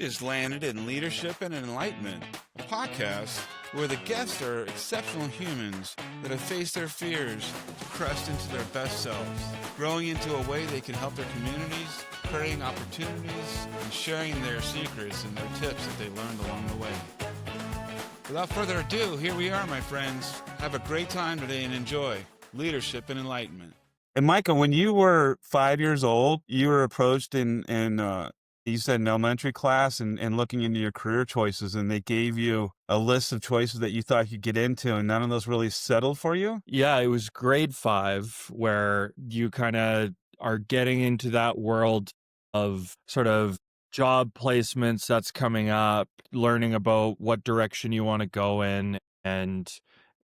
is Landed in Leadership and Enlightenment, a podcast where the guests are exceptional humans that have faced their fears, crushed into their best selves, growing into a way they can help their communities, creating opportunities, and sharing their secrets and their tips that they learned along the way. Without further ado, here we are, my friends. Have a great time today and enjoy Leadership and Enlightenment. And Micah, when you were 5 years old, you were approached in you said an elementary class and looking into your career choices, and they gave you a list of choices that you thought you could get into, and none of those really settled for you? Yeah, it was grade 5 where you kind of are getting into that world of sort of job placements that's coming up, learning about what direction you want to go in, and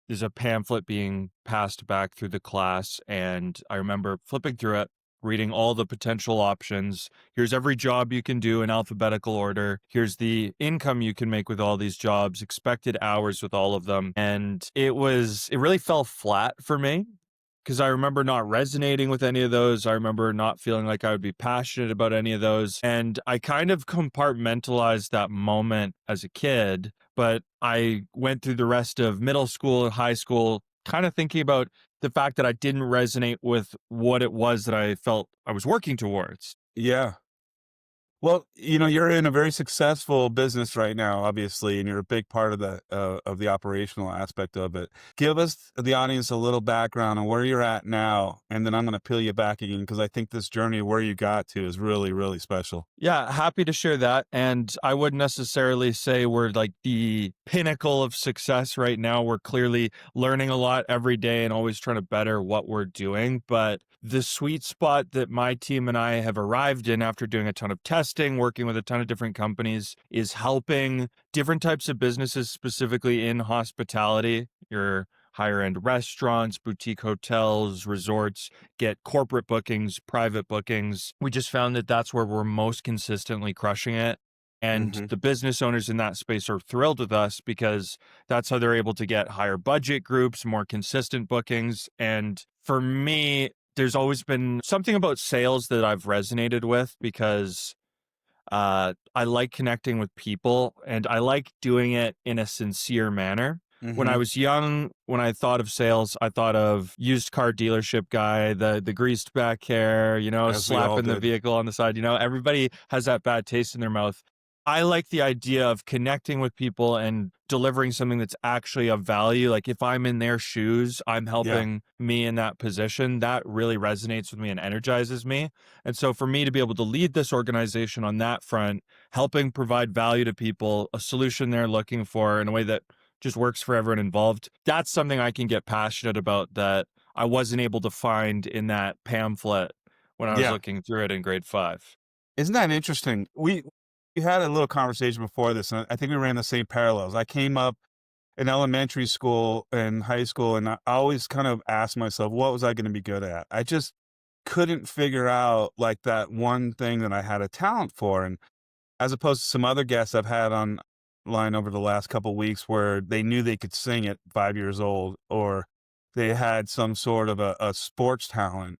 there's a pamphlet being passed back through the class, and I remember flipping through it, reading all the potential options. Here's every job you can do in alphabetical order. Here's the income you can make with all these jobs, expected hours with all of them. And it really fell flat for me because I remember not resonating with any of those. I remember not feeling like I would be passionate about any of those. And I kind of compartmentalized that moment as a kid, but I went through the rest of middle school and high school kind of thinking about the fact that I didn't resonate with what it was that I felt I was working towards. Yeah. Well, you're in a very successful business right now, obviously, and you're a big part of the operational aspect of it. Give us, the audience, a little background on where you're at now, and then I'm going to peel you back again because I think this journey where you got to is really, really special. Yeah, happy to share that. And I wouldn't necessarily say we're like the pinnacle of success right now. We're clearly learning a lot every day and always trying to better what we're doing. But the sweet spot that my team and I have arrived in after doing a ton of testing, working with a ton of different companies, is helping different types of businesses, specifically in hospitality, your higher end restaurants, boutique hotels, resorts, get corporate bookings, private bookings. We just found that that's where we're most consistently crushing it. And the business owners in that space are thrilled with us because that's how they're able to get higher budget groups, more consistent bookings. And for me, there's always been something about sales that I've resonated with because I like connecting with people and I like doing it in a sincere manner. When I was young, when I thought of sales, I thought of used car dealership guy, the greased back hair, slapping the vehicle on the side. Everybody has that bad taste in their mouth. I like the idea of connecting with people and delivering something that's actually of value. Like if I'm in their shoes, I'm helping me in that position. That really resonates with me and energizes me. And so for me to be able to lead this organization on that front, helping provide value to people, a solution they're looking for in a way that just works for everyone involved, that's something I can get passionate about that I wasn't able to find in that pamphlet when I was looking through it in grade 5. Isn't that interesting? We had a little conversation before this, and I think we ran the same parallels. I came up in elementary school and high school, and I always kind of asked myself, what was I going to be good at? I just couldn't figure out like that one thing that I had a talent for. And as opposed to some other guests I've had online over the last couple of weeks where they knew they could sing at 5 years old, or they had some sort of a sports talent.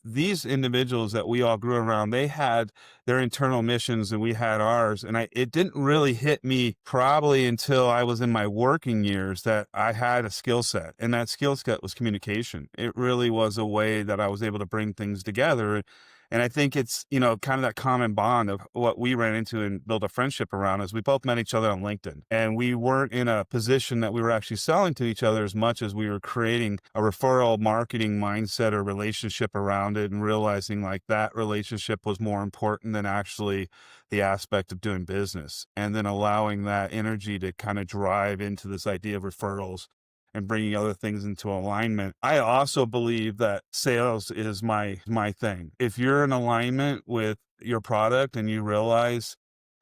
These individuals that we all grew around, they had their internal missions and we had ours. And it didn't really hit me probably until I was in my working years that I had a skill set, and that skill set was communication. It really was a way that I was able to bring things together. And I think it's, kind of that common bond of what we ran into and built a friendship around is we both met each other on LinkedIn, and we weren't in a position that we were actually selling to each other as much as we were creating a referral marketing mindset or relationship around it, and realizing like that relationship was more important than actually the aspect of doing business, and then allowing that energy to kind of drive into this idea of referrals and bringing other things into alignment. I also believe that sales is my thing. If you're in alignment with your product and you realize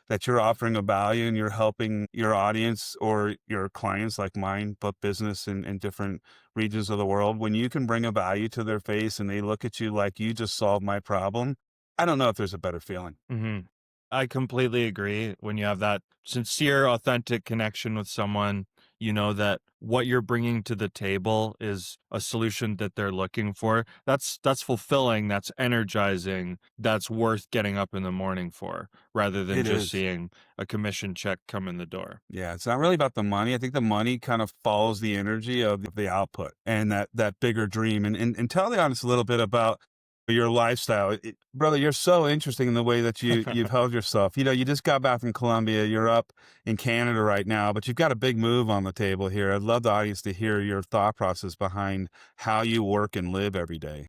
that you're offering a value and you're helping your audience or your clients like mine, book business in different regions of the world, when you can bring a value to their face and they look at you like you just solved my problem, I don't know if there's a better feeling. I completely agree. When you have that sincere, authentic connection with someone, you know that what you're bringing to the table is a solution that they're looking for. That's fulfilling, that's energizing, that's worth getting up in the morning for, rather than It just is. seeing a commission check come in the door. Yeah, it's not really about the money. I think the money kind of follows the energy of the output and that bigger dream. And tell the audience a little bit about your lifestyle. Brother, you're so interesting in the way that you've held yourself. You know, you just got back from Colombia. You're up in Canada right now, but you've got a big move on the table here. I'd love the audience to hear your thought process behind how you work and live every day.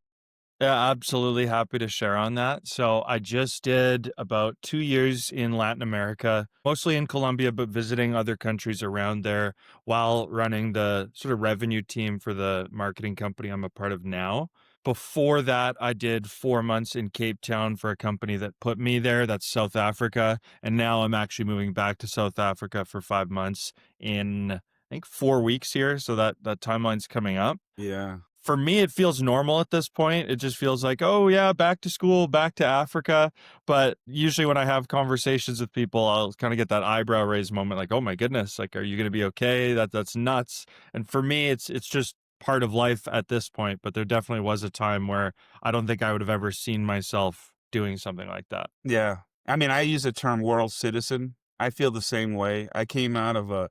Yeah, absolutely happy to share on that. So I just did about 2 years in Latin America, mostly in Colombia, but visiting other countries around there while running the sort of revenue team for the marketing company I'm a part of now. Before that, I did 4 months in Cape Town for a company that put me there. That's South Africa. And now I'm actually moving back to South Africa for 5 months in, I think, 4 weeks here. So that timeline's coming up. Yeah. For me, it feels normal at this point. It just feels like, oh yeah, back to school, back to Africa. But usually when I have conversations with people, I'll kind of get that eyebrow raised moment, like, oh my goodness, like, are you going to be okay? That's nuts. And for me, it's just part of life at this point. But there definitely was a time where I don't think I would have ever seen myself doing something like that. Yeah. I mean, I use the term world citizen. I feel the same way. I came out of a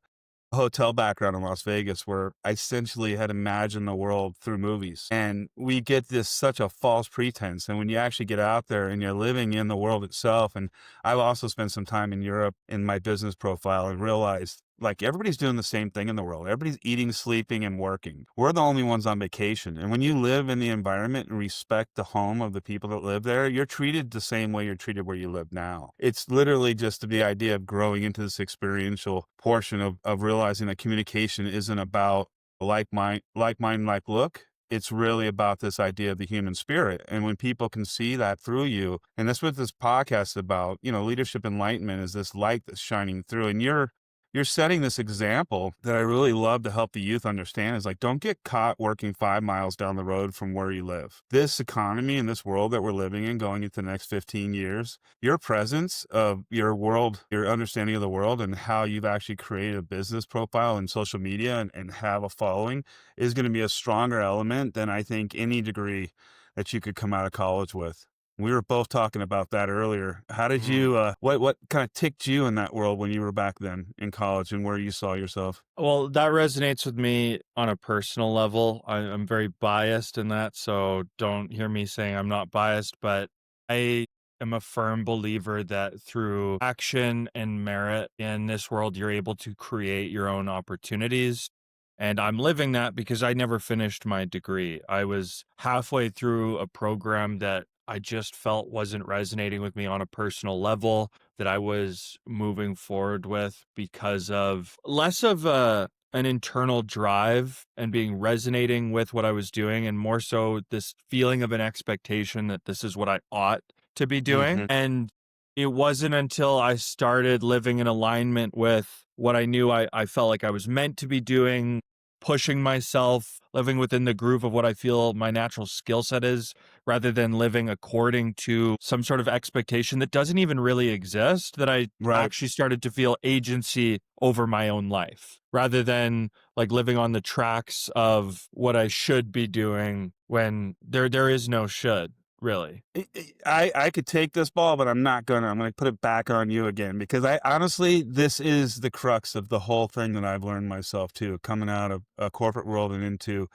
hotel background in Las Vegas where I essentially had imagined the world through movies. And we get this such a false pretense. And when you actually get out there and you're living in the world itself, and I've also spent some time in Europe in my business profile and realized like everybody's doing the same thing in the world. Everybody's eating, sleeping, and working. We're the only ones on vacation. And when you live in the environment and respect the home of the people that live there, you're treated the same way you're treated where you live now. It's literally just the idea of growing into this experiential portion of realizing that communication isn't about like mind, like look. It's really about this idea of the human spirit. And when people can see that through you, and that's what this podcast is about, you know, leadership enlightenment is this light that's shining through. And you're setting this example that I really love to help the youth understand is like, don't get caught working 5 miles down the road from where you live. This economy and this world that we're living in going into the next 15 years, your presence of your world, your understanding of the world and how you've actually created a business profile in social media and have a following is going to be a stronger element than I think any degree that you could come out of college with. We were both talking about that earlier. How did Mhm. you, what kind of ticked you in that world when you were back then in college and where you saw yourself? Well, that resonates with me on a personal level. I'm very biased in that, so don't hear me saying I'm not biased, but I am a firm believer that through action and merit in this world, you're able to create your own opportunities. And I'm living that because I never finished my degree. I was halfway through a program that I just felt wasn't resonating with me on a personal level that I was moving forward with because of less of an internal drive and being resonating with what I was doing, and more so this feeling of an expectation that this is what I ought to be doing. Mhm. And it wasn't until I started living in alignment with what I knew I felt like I was meant to be doing, pushing myself, living within the groove of what I feel my natural skill set is, rather than living according to some sort of expectation that doesn't even really exist, that I Right. actually started to feel agency over my own life, rather than like living on the tracks of what I should be doing when there is no should, really. I could take this ball, but I'm not gonna. I'm gonna put it back on you again because I honestly, this is the crux of the whole thing that I've learned myself too, coming out of a corporate world and into,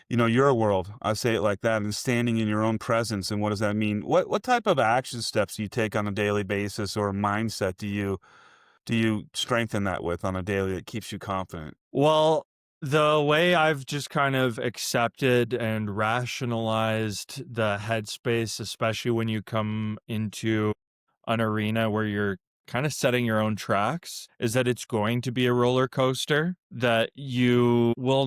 you know, your world. I say it like that, and standing in your own presence. And what does that mean? What type of action steps do you take on a daily basis, or mindset do you strengthen that with on a daily that keeps you confident? Well, the way I've just kind of accepted and rationalized the headspace, especially when you come into an arena where you're kind of setting your own tracks, is that it's going to be a roller coaster, that you will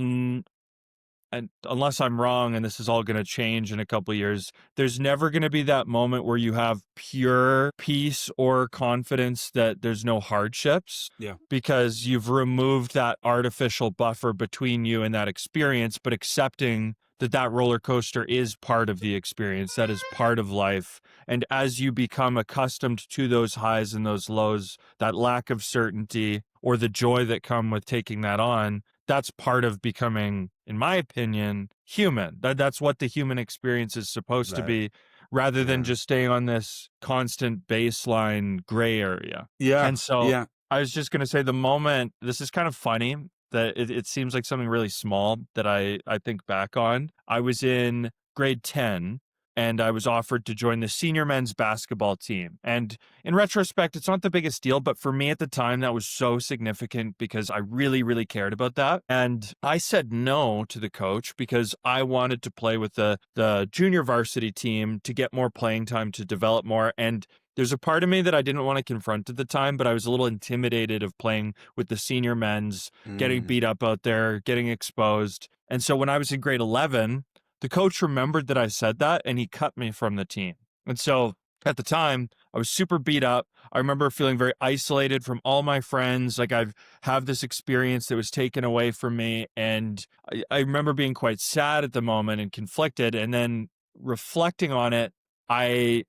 and unless I'm wrong and this is all going to change in a couple of years, there's never going to be that moment where you have pure peace or confidence that there's no hardships, Yeah. because you've removed that artificial buffer between you and that experience, but accepting that that roller coaster is part of the experience, that is part of life. And as you become accustomed to those highs and those lows, that lack of certainty or the joy that come with taking that on, that's part of becoming, in my opinion, human. That's what the human experience is supposed to Right. be, rather than Yeah. just staying on this constant baseline gray area. Yeah. And so Yeah. I was just going to say, the moment, this is kind of funny that it seems like something really small that I think back on. I was in grade 10 and I was offered to join the senior men's basketball team. And in retrospect, it's not the biggest deal, but for me at the time, that was so significant because I really, really cared about that. And I said no to the coach because I wanted to play with the junior varsity team to get more playing time, to develop more. And there's a part of me that I didn't want to confront at the time, but I was a little intimidated of playing with the senior men's, getting Mm. beat up out there, getting exposed. And so when I was in grade 11, the coach remembered that I said that and he cut me from the team. And so at the time, I was super beat up. I remember feeling very isolated from all my friends. Like I've have this experience that was taken away from me. And I remember being quite sad at the moment and conflicted. And then reflecting on it, I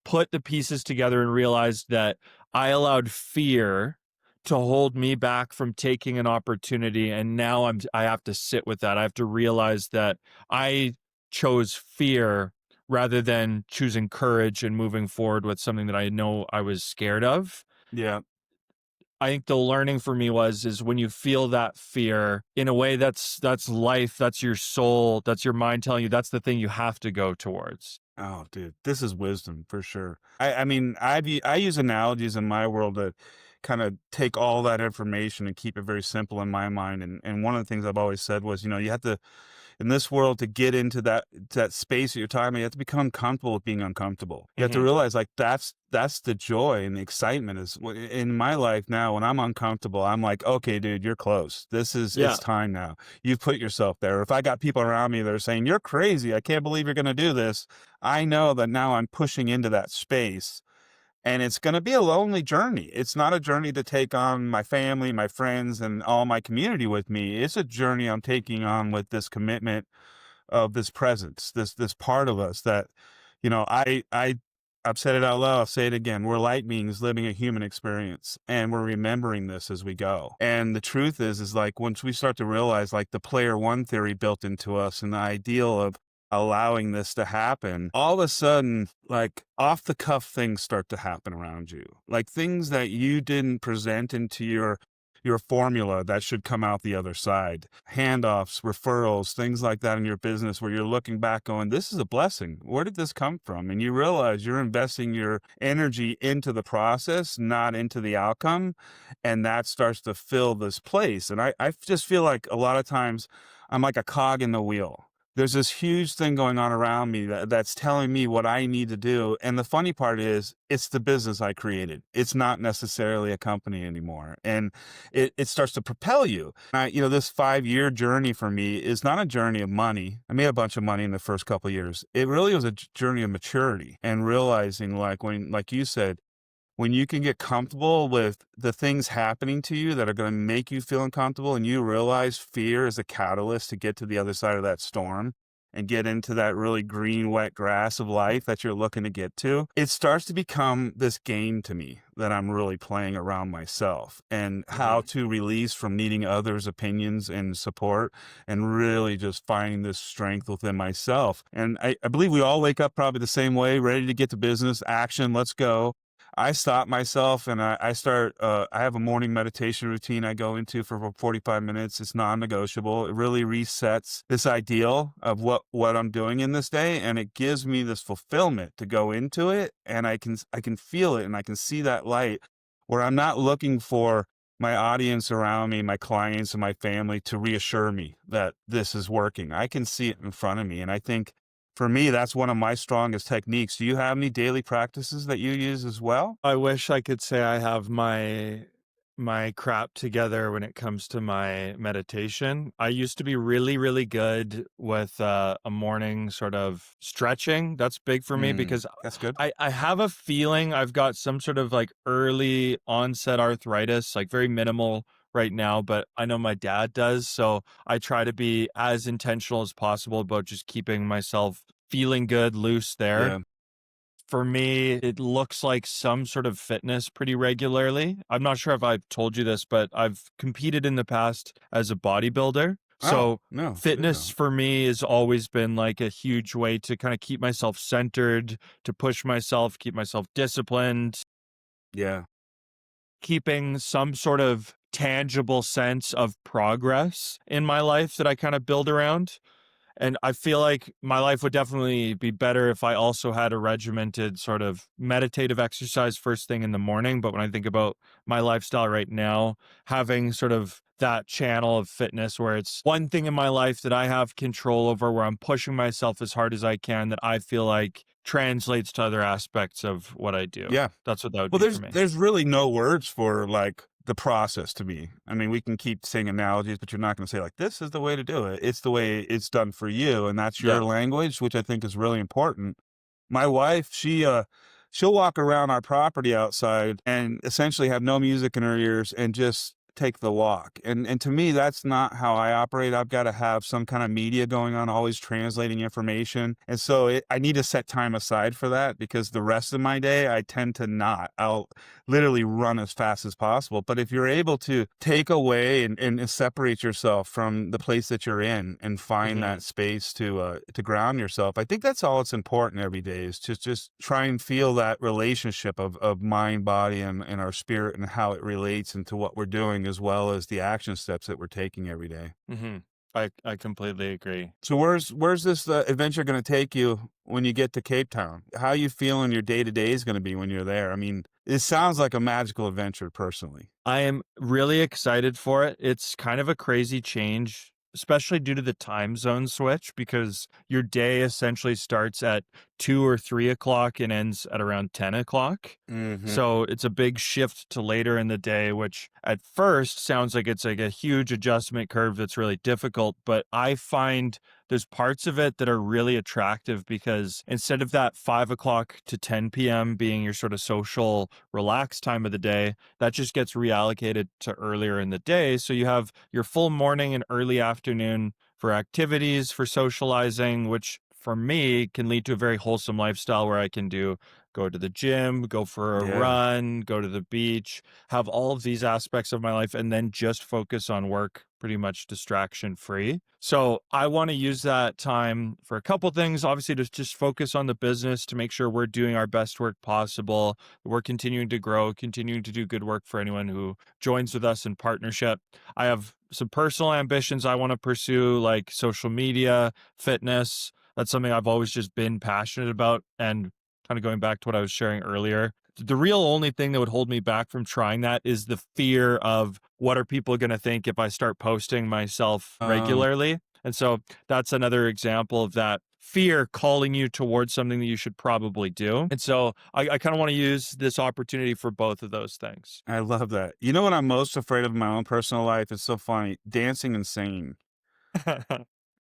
put the pieces together and realized that I allowed fear to hold me back from taking an opportunity, and now I have to sit with that. I have to realize that I chose fear rather than choosing courage and moving forward with something that I know I was scared of. Yeah. I think the learning for me is when you feel that fear, in a way, that's life, that's your soul, that's your mind telling you that's the thing you have to go towards. Oh, dude, this is wisdom for sure. I mean, I use analogies in my world to kind of take all that information and keep it very simple in my mind. And one of the things I've always said was, you have to, in this world, to get into that space that you're talking about, you have to become comfortable with being uncomfortable. You have to Mhm. realize like that's the joy and the excitement is in my life now. When I'm uncomfortable, I'm like, okay, dude, you're close. Yeah. It's time now. You've put yourself there. If I got people around me that are saying, you're crazy, I can't believe you're going to do this, I know that now I'm pushing into that space, and it's going to be a lonely journey. It's not a journey to take on my family, my friends, and all my community with me. It's a journey I'm taking on with this commitment of this presence, this part of us that, I've said it out loud, I'll say it again. We're light beings living a human experience, and we're remembering this as we go. And the truth is like once we start to realize like the player one theory built into us and the ideal of allowing this to happen, all of a sudden, like off the cuff things start to happen around you. Like things that you didn't present into your formula that should come out the other side. Handoffs, referrals, things like that in your business where you're looking back going, this is a blessing. Where did this come from? And you realize you're investing your energy into the process, not into the outcome. And that starts to fill this place. And I just feel like a lot of times I'm like a cog in the wheel. There's this huge thing going on around me that's telling me what I need to do. And the funny part is, it's the business I created. It's not necessarily a company anymore. And it starts to propel you. This 5-year journey for me is not a journey of money. I made a bunch of money in the first couple of years. It really was a journey of maturity and realizing, like you said, when you can get comfortable with the things happening to you that are going to make you feel uncomfortable, and you realize fear is a catalyst to get to the other side of that storm and get into that really green, wet grass of life that you're looking to get to, it starts to become this game to me that I'm really playing around myself and how Mhm. to release from needing others' opinions and support and really just finding this strength within myself. And I believe we all wake up probably the same way, ready to get to business, action, let's go. I stop myself and I start, I have a morning meditation routine I go into for about 45 minutes. It's non-negotiable. It really resets this ideal of what I'm doing in this day. And it gives me this fulfillment to go into it. And I can feel it and I can see that light where I'm not looking for my audience around me, my clients and my family to reassure me that this is working. I can see it in front of me. And I think for me, that's one of my strongest techniques. Do you have any daily practices that you use as well? I wish I could say I have my crap together when it comes to my meditation. I used to be really, really good with a morning sort of stretching. That's big for me Mm, because that's good. I have a feeling I've got some sort of like early onset arthritis, like very minimal right now, but I know my dad does. So I try to be as intentional as possible about just keeping myself feeling good, loose there. Yeah. For me, it looks like some sort of fitness pretty regularly. I'm not sure if I've told you this, but I've competed in the past as a bodybuilder. Oh, So no, please fitness don't. for me has always been like a huge way to kind of keep myself centered, to push myself, keep myself disciplined, Yeah. keeping some sort of tangible sense of progress in my life that I kind of build around. And I feel like my life would definitely be better if I also had a regimented sort of meditative exercise first thing in the morning. But when I think about my lifestyle right now, having sort of that channel of fitness where it's one thing in my life that I have control over, where I'm pushing myself as hard as I can, that I feel like translates to other aspects of what I do. Yeah. That's what that would Well, be for me. there's really no words for, like, the process to me. I mean, we can keep saying analogies, but you're not gonna say, like, "This is the way to do it." It's the way it's done for you, and that's Yeah. your language, which I think is really important. My wife, she'll walk around our property outside and essentially have no music in her ears and just take the walk. And to me, that's not how I operate. I've got to have some kind of media going on, always translating information. And so I need to set time aside for that because the rest of my day, I tend to not. I'll literally run as fast as possible. But if you're able to take away and separate yourself from the place that you're in and find Hmm. that space to ground yourself, I think that's all it's important every day is to just try and feel that relationship of mind, body, and our spirit and how it relates into what we're doing as well as the action steps that we're taking every day. Hmm. I completely agree. So where's this adventure going to take you when you get to Cape Town? How you feeling your day to day is going to be when you're there? I mean, it sounds like a magical adventure personally. I am really excited for it. It's kind of a crazy change, especially due to the time zone switch, because your day essentially starts at 2 or 3 o'clock and ends at around 10 o'clock. Mhm. So it's a big shift to later in the day, which at first sounds like it's like a huge adjustment curve that's really difficult. But I find there's parts of it that are really attractive because instead of that 5 o'clock to 10 p.m. being your sort of social relaxed time of the day, that just gets reallocated to earlier in the day. So you have your full morning and early afternoon for activities, for socializing, which for me can lead to a very wholesome lifestyle where I can go to the gym, go for a Yeah. run, go to the beach, have all of these aspects of my life, and then just focus on work, pretty much distraction free. So I want to use that time for a couple things. Obviously, to just focus on the business to make sure we're doing our best work possible. We're continuing to grow, continuing to do good work for anyone who joins with us in partnership. I have some personal ambitions I want to pursue, like social media, fitness. That's something I've always just been passionate about. And kind of going back to what I was sharing earlier, the real only thing that would hold me back from trying that is the fear of what are people going to think if I start posting myself Um, regularly. And so that's another example of that fear calling you towards something that you should probably do. And so I kind of want to use this opportunity for both of those things. I love that. You know what I'm most afraid of in my own personal life? It's so funny. Dancing and singing.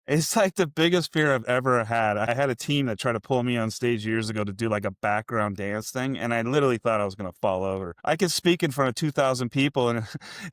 It's like the biggest fear I've ever had. I had a team that tried to pull me on stage years ago to do like a background dance thing, and I literally thought I was going to fall over. I could speak in front of 2,000 people in,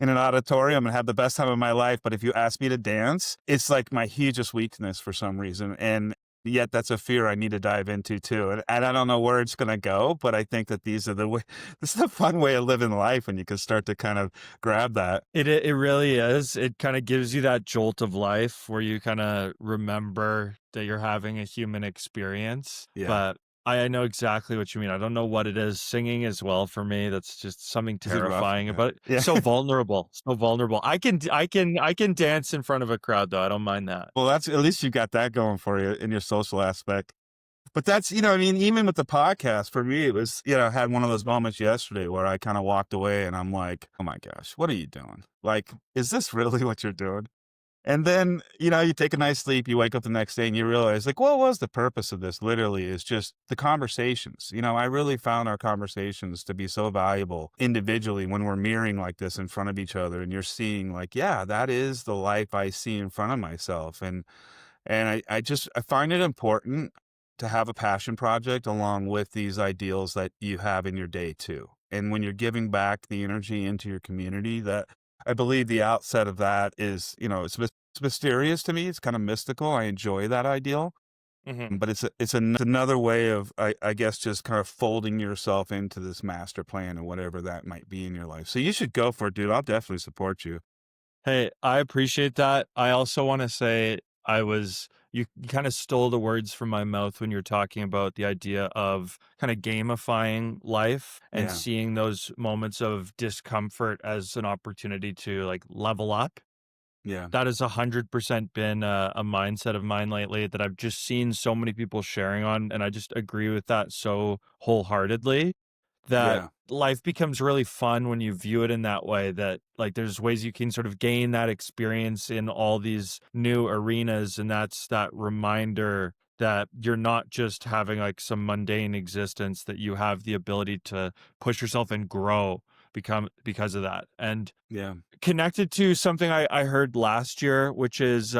in an auditorium and have the best time of my life, but if you ask me to dance, it's like my hugest weakness for some reason. And yet that's a fear I need to dive into too. And I don't know where it's going to go, but I think that these are the way, this is a fun way of living life when you can start to kind of grab that. It really is. It kind of gives you that jolt of life where you kind of remember that you're having a human experience. Yeah. But I know exactly what you mean. I don't know what it is. Singing as well for me. That's just something Is it rough? terrifying Yeah. about it. Yeah. So vulnerable. So vulnerable. I can dance in front of a crowd though. I don't mind that. Well, that's at least you got that going for you in your social aspect. But that's, I mean, even with the podcast, for me, it was, I had one of those moments yesterday where I kind of walked away and I'm like, oh my gosh, what are you doing? Like, is this really what you're doing? And then, you take a nice sleep, you wake up the next day and you realize, like, what was the purpose of this? Literally, is just the conversations. I really found our conversations to be so valuable individually when we're mirroring like this in front of each other. And you're seeing, like, yeah, that is the life I see in front of myself. And I find it important to have a passion project along with these ideals that you have in your day too. And when you're giving back the energy into your community, that I believe the outset of that is, it's mysterious to me. It's kind of mystical. I enjoy that ideal, Mhm. but it's another way of, I guess, just kind of folding yourself into this master plan or whatever that might be in your life. So you should go for it, dude. I'll definitely support you. Hey, I appreciate that. I also want to say you kind of stole the words from my mouth when you're talking about the idea of kind of gamifying life and Yeah. seeing those moments of discomfort as an opportunity to like level up. Yeah. That has 100% been a mindset of mine lately that I've just seen so many people sharing on, and I just agree with that so wholeheartedly that Yeah. life becomes really fun when you view it in that way, that like there's ways you can sort of gain that experience in all these new arenas, and that's that reminder that you're not just having like some mundane existence, that you have the ability to push yourself and grow become because of that. And Yeah. connected to something I heard last year, which is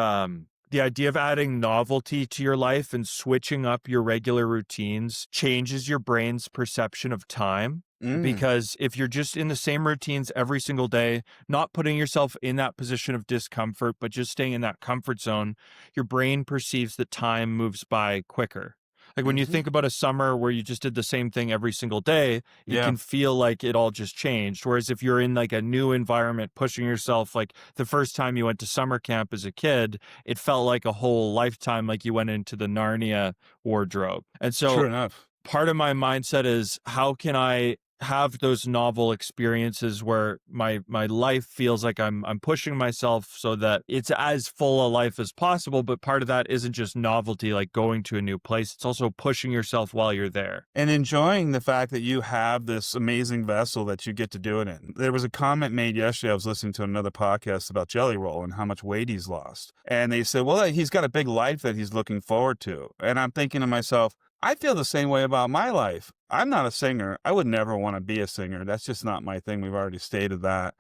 the idea of adding novelty to your life and switching up your regular routines changes your brain's perception of time. Mm. Because if you're just in the same routines every single day, not putting yourself in that position of discomfort, but just staying in that comfort zone, your brain perceives that time moves by quicker. Like when you Hmm. think about a summer where you just did the same thing every single day, it Yeah. can feel like it all just changed. Whereas if you're in like a new environment, pushing yourself, like the first time you went to summer camp as a kid, it felt like a whole lifetime, like you went into the Narnia wardrobe. And True so enough. part of my mindset is how can I have those novel experiences where my life feels like I'm pushing myself so that it's as full a life as possible, but part of that isn't just novelty like going to a new place, it's also pushing yourself while you're there. And enjoying the fact that you have this amazing vessel that you get to do it in. There was a comment made yesterday. I was listening to another podcast about Jelly Roll and how much weight he's lost. And they said, well, he's got a big life that he's looking forward to. And I'm thinking to myself, I feel the same way about my life. I'm not a singer. I would never want to be a singer. That's just not my thing. We've already stated that.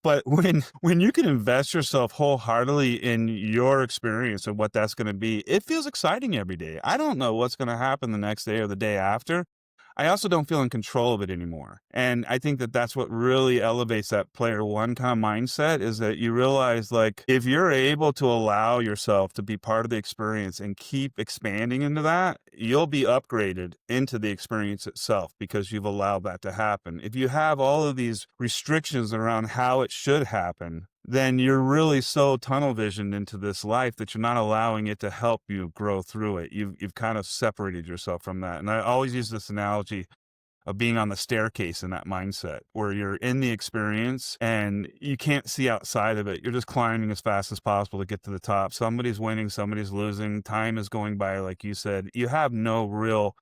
But when you can invest yourself wholeheartedly in your experience and what that's gonna be, it feels exciting every day. I don't know what's gonna happen the next day or the day after. I also don't feel in control of it anymore. And I think that that's what really elevates that player one kind of mindset, is that you realize, like, if you're able to allow yourself to be part of the experience and keep expanding into that, you'll be upgraded into the experience itself because you've allowed that to happen. If you have all of these restrictions around how it should happen, then you're really so tunnel visioned into this life that you're not allowing it to help you grow through it. You've kind of separated yourself from that. And I always use this analogy of being on the staircase in that mindset where you're in the experience and you can't see outside of it. You're just climbing as fast as possible to get to the top. Somebody's winning, somebody's losing. Time is going by, like you said. You have no real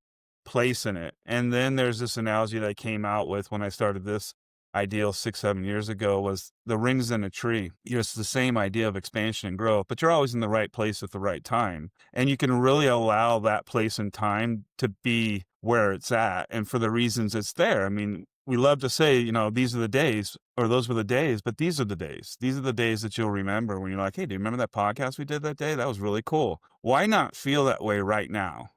place in it. And then there's this analogy that I came out with when I started this ideal 6, 7 years ago, was the rings in a tree. It's the same idea of expansion and growth, but you're always in the right place at the right time. And you can really allow that place and time to be where it's at and for the reasons it's there. I mean, we love to say, these are the days or those were the days, but these are the days. These are the days that you'll remember when you're like, hey, do you remember that podcast we did that day? That was really cool. Why not feel that way right now?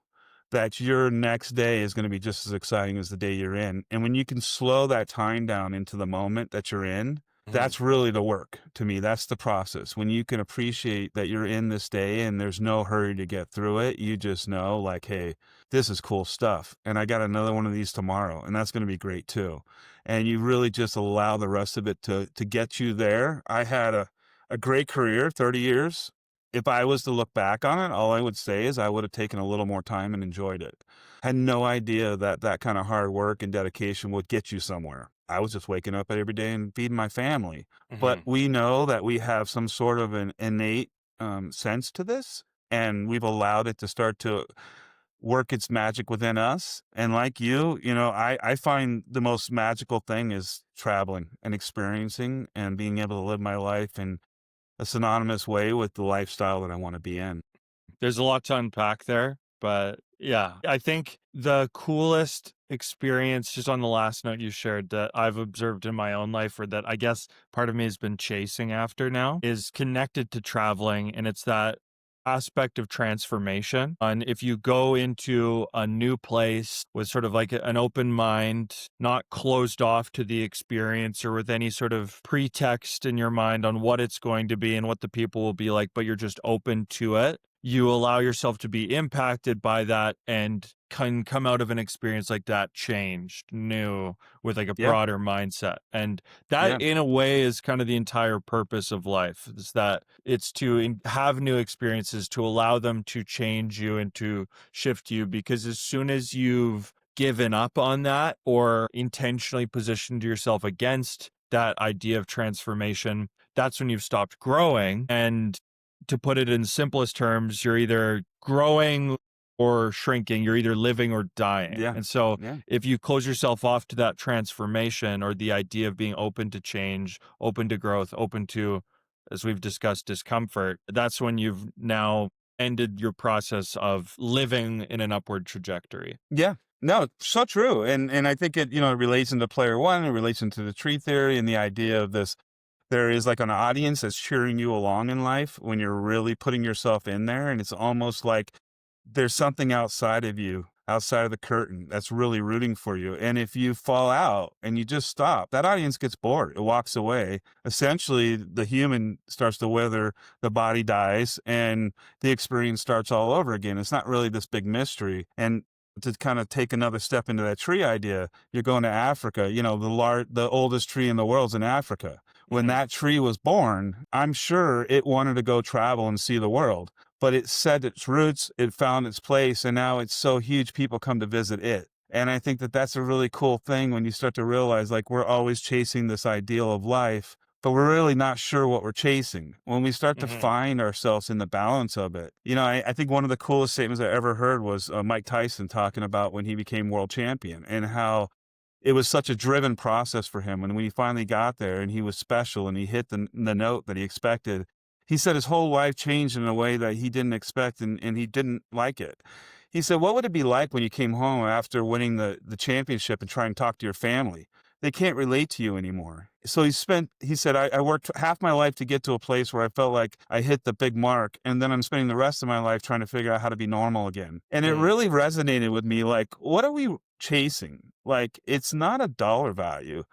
That your next day is going to be just as exciting as the day you're in. And when you can slow that time down into the moment that you're in, Mhm. that's really the work to me. That's the process. When you can appreciate that you're in this day and there's no hurry to get through it, you just know, like, hey, this is cool stuff. And I got another one of these tomorrow, and that's going to be great too. And you really just allow the rest of it to get you there. I had a great career, 30 years. If I was to look back on it, all I would say is I would have taken a little more time and enjoyed it. Had no idea that that kind of hard work and dedication would get you somewhere. I was just waking up every day and feeding my family. But Mhm. we know that we have some sort of an innate sense to this, and we've allowed it to start to work its magic within us. And like you, I find the most magical thing is traveling and experiencing and being able to live my life and a synonymous way with the lifestyle that I want to be in. There's a lot to unpack there, but yeah, I think the coolest experience, just on the last note you shared, that I've observed in my own life, or that I guess part of me has been chasing after now, is connected to traveling. And it's that aspect of transformation. And if you go into a new place with sort of like an open mind, not closed off to the experience or with any sort of pretext in your mind on what it's going to be and what the people will be like, but you're just open to it, you allow yourself to be impacted by that and can come out of an experience like that changed, new, with like a Yeah, broader mindset. And that, yeah, in a way, is kind of the entire purpose of life, is that it's to have new experiences, to allow them to change you and to shift you. Because as soon as you've given up on that or intentionally positioned yourself against that idea of transformation, that's when you've stopped growing. And to put it in simplest terms, you're either growing or shrinking, you're either living or dying. yeah, And so yeah, if you close yourself off to that transformation, or the idea of being open to change, open to growth, open to, as we've discussed, discomfort, that's when you've now ended your process of living in an upward trajectory. yeah. No, so true. And I think it, it relates into player one, it relates into the tree theory and the idea of this. There is like an audience that's cheering you along in life when you're really putting yourself in there. And it's almost like there's something outside of you, outside of the curtain, that's really rooting for you. And if you fall out and you just stop, that audience gets bored. It walks away. Essentially, the human starts to wither, the body dies, and the experience starts all over again. It's not really this big mystery. And to kind of take another step into that tree idea, you're going to Africa. The oldest tree in the world's in Africa. When Mhm. that tree was born, I'm sure it wanted to go travel and see the world, but it set its roots, it found its place, and now it's so huge people come to visit it. And I think that that's a really cool thing when you start to realize like we're always chasing this ideal of life, but we're really not sure what we're chasing. When we start to Mhm. find ourselves in the balance of it, I think one of the coolest statements I ever heard was Mike Tyson talking about when he became world champion and how it was such a driven process for him. And when he finally got there and he was special and he hit the note that he expected, he said his whole life changed in a way that he didn't expect and he didn't like it. He said, what would it be like when you came home after winning the championship and try and talk to your family? They can't relate to you anymore. So he said, I worked half my life to get to a place where I felt like I hit the big mark. And then I'm spending the rest of my life trying to figure out how to be normal again. And it Mm. really resonated with me. Like, what are we chasing? Like, it's not a dollar value.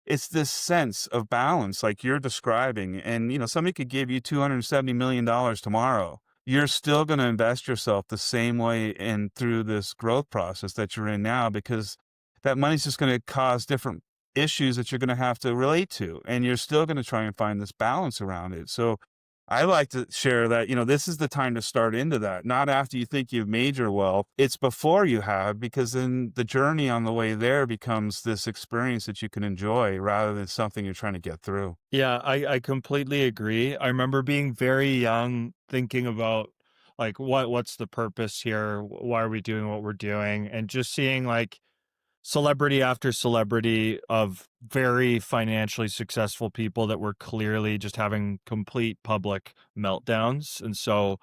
It's this sense of balance, like you're describing. And, somebody could give you $270 million tomorrow. You're still going to invest yourself the same way and through this growth process that you're in now, because that money's just going to cause different issues that you're going to have to relate to. And you're still going to try and find this balance around it. So I like to share that, this is the time to start into that, not after you think you've made your wealth. It's before you have, because then the journey on the way there becomes this experience that you can enjoy rather than something you're trying to get through. Yeah, I completely agree. I remember being very young, thinking about like what's the purpose here? Why are we doing what we're doing? And just seeing like celebrity after celebrity of very financially successful people that were clearly just having complete public meltdowns. And so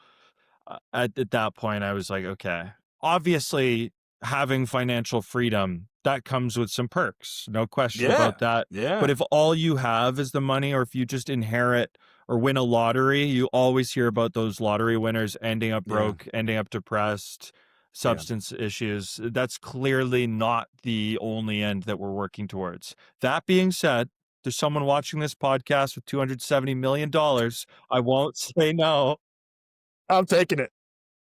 at that point, I was like, okay, obviously having financial freedom, that comes with some perks, no question Yeah. about that. But Yeah. if all you have is the money, or if you just inherit or win a lottery, you always hear about those lottery winners ending up Yeah. broke, ending up depressed, Yeah. substance issues. That's clearly not the only end that we're working towards. That being said, there's someone watching this podcast with $270 million. I won't say no. I'm taking it.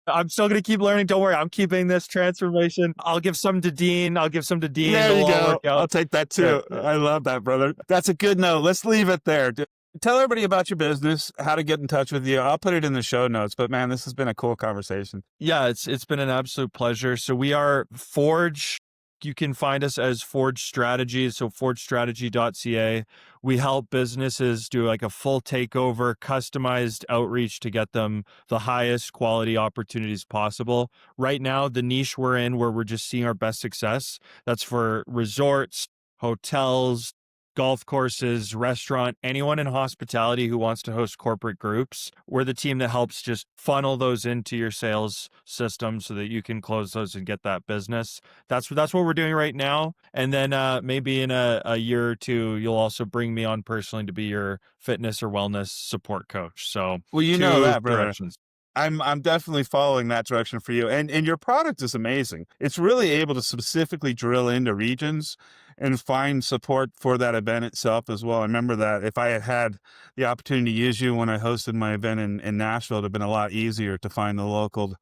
I'm still gonna keep learning. Don't worry, I'm keeping this transformation. I'll give some to Dean. I'll give some to Dean. There It'll you all go. work out. I'll take that Good. too. I love that, brother. That's a good note. Let's leave it there. Tell everybody about your business, how to get in touch with you. I'll put it in the show notes, but man, this has been a cool conversation. Yeah, it's been an absolute pleasure. So we are Forge. You can find us as Forge Strategy, so forgestrategy.ca. We help businesses do like a full takeover, customized outreach to get them the highest quality opportunities possible. Right now, the niche we're in, where we're just seeing our best success, that's for resorts, hotels, golf courses, restaurant, anyone in hospitality who wants to host corporate groups. We're the team that helps just funnel those into your sales system so that you can close those and get that business. That's what we're doing right now. And then maybe in a year or two, you'll also bring me on personally to be your fitness or wellness support coach. So Well, you know two that, brother. directions. I'm definitely following that direction for you. And your product is amazing. It's really able to specifically drill into regions and find support for that event itself as well. I remember that if I had had the opportunity to use you when I hosted my event in Nashville, it'd have been a lot easier to find the local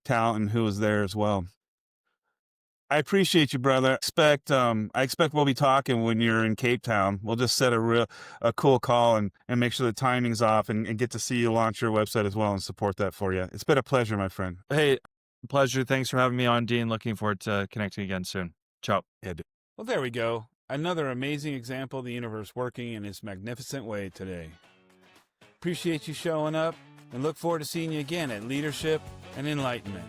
talent and who was there as well. I appreciate you, brother. I expect we'll be talking when you're in Cape Town. We'll just set a cool call and make sure the timing's off and get to see you launch your website as well and support that for you. It's been a pleasure, my friend. Hey, pleasure. Thanks for having me on, Dean. Looking forward to connecting again soon. Ciao. Yeah, dude. Well, there we go. Another amazing example of the universe working in its magnificent way today. Appreciate you showing up and look forward to seeing you again at Leadership and Enlightenment.